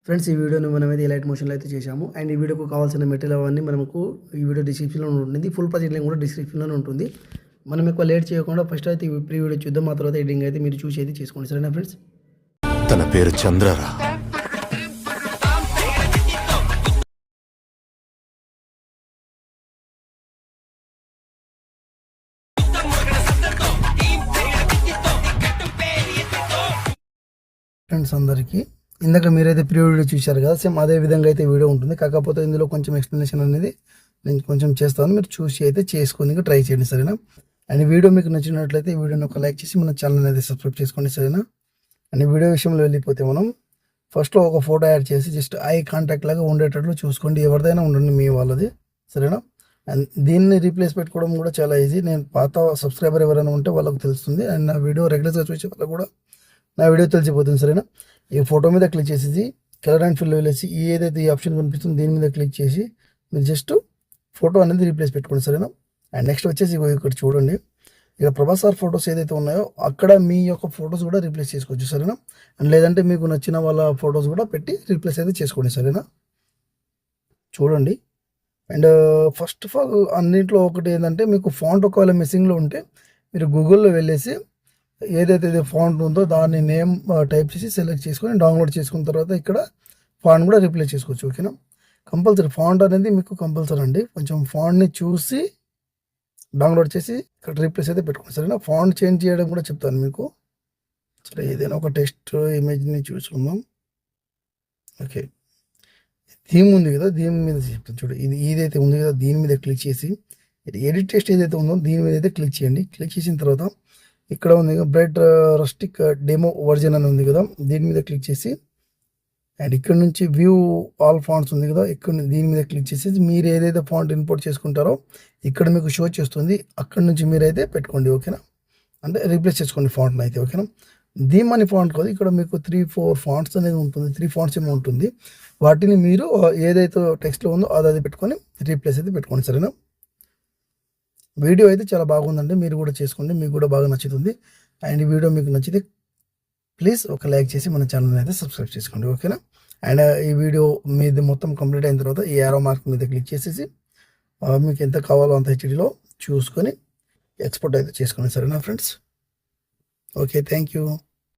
Friends ఈ వీడియోని మనమైతే ఎలైట్ మోషన్లో అయితే చేశాము. అండ్ ఈ వీడియోకు కావాల్సిన మెటీరియల్ అవన్నీ మనకు ఈ వీడియో డిస్క్రిప్షన్లో ఉంటుంది. ఫుల్ ప్రాజెక్ట్ లింక్ కూడా డిస్క్రిప్షన్లోనే ఉంటుంది. మనం ఎక్కువ లేట్ చేయకుండా ఫస్ట్ అయితే ఈ ప్రీ వీడియో చూద్దాం. ఆ తర్వాత ఎడిటింగ్ అయితే మీరు చూసి అయితే చేసుకోండి. సరేనా ఫ్రెండ్స్? తన పేరు చంద్రరా. ఫ్రెండ్స్ అందరికీ ఇందాక మీరైతే ప్రీ వీడియో చూశారు కదా, సేమ్ అదే విధంగా అయితే వీడియో ఉంటుంది. కాకపోతే ఇందులో కొంచెం ఎక్స్ప్లెనేషన్ అనేది నేను కొంచెం చేస్తాను. మీరు చూసి అయితే చేసుకొని ట్రై చేయండి. సరేనా? అండ్ వీడియో మీకు నచ్చినట్లయితే ఈ వీడియోని ఒక లైక్ చేసి మన ఛానల్ అయితే సబ్స్క్రైబ్ చేసుకోండి. సరేనా? అండ్ వీడియో విషయంలో వెళ్ళిపోతే మనం ఫస్ట్లో ఒక ఫోటో యాడ్ చేసి జస్ట్ ఐ కాంటాక్ట్ లాగా ఉండేటట్లు చూసుకోండి. ఎవరిదైనా ఉండండి మీ వాళ్ళది. సరేనా? అండ్ దీన్ని రీప్లేస్ పెట్టుకోవడం కూడా చాలా ఈజీ. నేను పాత సబ్స్క్రైబర్ ఎవరైనా ఉంటే వాళ్ళకి తెలుస్తుంది. అండ్ నా వీడియో రెగ్యులర్గా చూసే వాళ్ళకి కూడా నా వీడియో తెలిసిపోతుంది. సరేనా? ఈ ఫోటో మీద క్లిక్ చేసేసి కలర్ అండ్ ఫిల్ వెళ్ళేసి ఏదైతే ఈ ఆప్షన్ కనిపిస్తుందో దీని మీద క్లిక్ చేసి మీరు జస్ట్ ఫోటో అనేది రీప్లేస్ పెట్టుకోండి. సరేనా? అండ్ నెక్స్ట్ వచ్చేసి ఇక్కడ చూడండి, ఇక్కడ ప్రభాస్ సార్ ఫొటోస్ ఏదైతే ఉన్నాయో అక్కడ మీ యొక్క ఫొటోస్ కూడా రీప్లేస్ చేసుకోవచ్చు. సరేనా? అండ్ లేదంటే మీకు నచ్చిన వాళ్ళ ఫొటోస్ కూడా పెట్టి రీప్లేస్ అయితే చేసుకోండి. సరేనా? చూడండి. అండ్ ఫస్ట్ ఆఫ్ ఆల్ అన్నింటిలో ఒకటి ఏంటంటే, మీకు ఫాంట్ ఒకవేళ మిస్సింగ్లో ఉంటే మీరు గూగుల్లో వెళ్ళేసి ఏదైతే ఫాంట్ ఉందో దాన్ని నేమ్ టైప్ చేసి సెలెక్ట్ చేసుకొని డౌన్లోడ్ చేసుకున్న తర్వాత ఇక్కడ ఫాంట్ కూడా రీప్లేస్ చేసుకోవచ్చు. ఓకేనా? కంపల్సరీ ఫాంట్ అనేది మీకు కంపల్సరీ అండి. కొంచెం ఫాంట్ని చూసి డౌన్లోడ్ చేసి ఇక్కడ రీప్లేస్ అయితే పెట్టుకోండి. సరేనా? ఫాంట్ చేంజ్ చేయడం కూడా చెప్తాను మీకు. సరే, ఏదైనా ఒక టెక్స్ట్ ఇమేజ్ని చూసుకుందాం. ఓకే, థీమ్ ఉంది కదా, దీని మీద చెప్తాను చూడు. ఇదైతే ఉంది కదా, దీని మీద క్లిక్ చేసి ఎడిట్ టెక్స్ట్ ఏదైతే ఉందో దీని మీద అయితే క్లిక్ చేయండి. క్లిక్ చేసిన తర్వాత ఇక్కడ ఉంది బ్రైట్ రస్టిక్ డెమో వర్జన్ అని ఉంది కదా, దీని మీద క్లిక్ చేసి అండ్ ఇక్కడ నుంచి వ్యూ ఆల్ ఫాంట్స్ ఉంది కదా, ఇక్కడ దీని మీద క్లిక్ చేసి మీరు ఏదైతే ఫాంట్ ఇంపోర్ట్ చేసుకుంటారో ఇక్కడ మీకు షో చేస్తుంది. అక్కడ నుంచి మీరైతే పెట్టుకోండి. ఓకేనా? అంటే రీప్లేస్ చేసుకోండి ఫాంట్ని అయితే. ఓకేనా? థీమ్ అని ఫాంట్ కాదు, ఇక్కడ మీకు 3-4 ఫాంట్స్ అనేది ఉంటుంది. 3 ఫాంట్స్ ఏమో ఉంటుంది. వాటిని మీరు ఏదైతే టెక్స్ట్లో ఉందో అది పెట్టుకొని రీప్లేస్ అయితే పెట్టుకోండి. సరేనా? వీడియో అయితే చాలా బాగుందండి. మీరు కూడా చేసుకోండి, మీకు కూడా బాగా నచ్చుతుంది. అండ్ ఈ వీడియో మీకు నచ్చితే ప్లీజ్ ఒక లైక్ చేసి మన ఛానల్ అయితే సబ్స్క్రైబ్ చేసుకోండి. ఓకేనా? అండ్ ఈ వీడియో మీది మొత్తం కంప్లీట్ అయిన తర్వాత ఈ యారో మార్క్ మీద క్లిక్ చేసేసి మీకు ఎంత కావాలో అంత హెచ్డీలో చూసుకొని ఎక్స్పోర్ట్ అయితే చేసుకోండి. సరేనా ఫ్రెండ్స్? Okay, thank you.